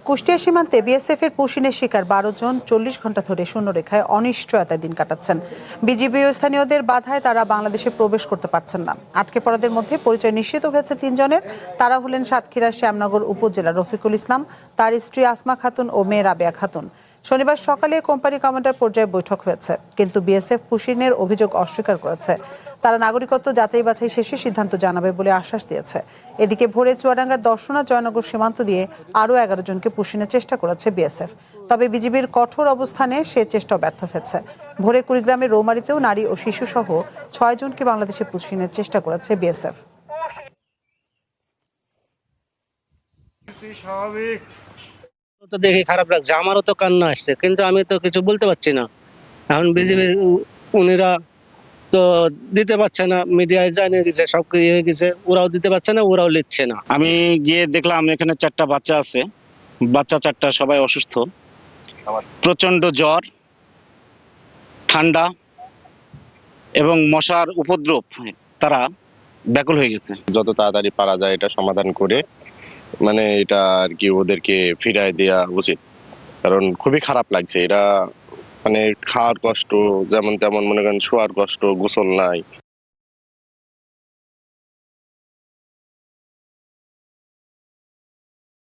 কুষ্টিয়া সীমান্তে বিএসএফ এর পুশিনের শিকার ১২ জন ৪০ ঘন্টা ধরে শূন্যরেখায় অনিশ্চয়তায় দিন কাটাচ্ছেন। বিজিবি ও স্থানীয়দের বাধায় তারা বাংলাদেশে প্রবেশ করতে পারছেন না। আটকে পড়াদের মধ্যে পরিচয় নিশ্চিত হয়েছে ৩ জনের। তারা হলেন সাতক্ষীরার শ্যামনগর উপজেলার রফিকুল ইসলাম, তার স্ত্রী আসমা খাতুন ও মেয়ে রাবেয়া খাতুন। শনিবার সকালে কোম্পানি কমান্ডার পর্যায়ে বৈঠক হয়েছে, কিন্তু বিএসএফ পুশিনের অভিযোগ অস্বীকার করেছে। তারা নাগরিকত্ব যাচাই বাছাই শেষে সিদ্ধান্ত জানাবে বলে আশ্বাস দিয়েছে। এদিকে ভোরে চুয়াডাঙ্গার দর্শনা জয়নগর সীমান্ত দিয়ে আরও ১১ জনকে পুশিনের চেষ্টা করেছে বিএসএফ। তবে বিজিবির কঠোর অবস্থানে সে চেষ্টা ব্যর্থ হয়েছে। ভোরে কুড়িগ্রামের রৌমারীতেও নারী ও শিশু সহ ৬ জনকে বাংলাদেশে পুশিনের চেষ্টা করেছে বিএসএফ। তো দেখে খারাপ লাগছে, আমারও তো কান্না আসছে, কিন্তু আমি তো কিছু বলতে পারছি না। এখন বিজেপি উনিরা তো দিতে পারছে না, মিডিয়ায় জানিয়ে গেছে, সব হয়ে গেছে, ওরাও দিতে পারছে না, ওরাও লিখছে না। আমি গিয়ে দেখলাম এখানে 4টা বাচ্চা আছে, বাচ্চা 4টা সবাই অসুস্থ, প্রচন্ড জ্বর, ঠান্ডা এবং মশার উপদ্রব, তারা ব্যাকুল হয়ে গেছে। যত তাড়াতাড়ি পারা যায় এটা সমাধান করে মানে এটা আর কি ওদেরকে ফিরায় দেওয়া উচিত, কারণ খুবই খারাপ লাগছে। এটা মানে খাওয়ার কষ্ট, যেমন তেমন মনে করেন শোয়ার কষ্ট, গোসল নাই।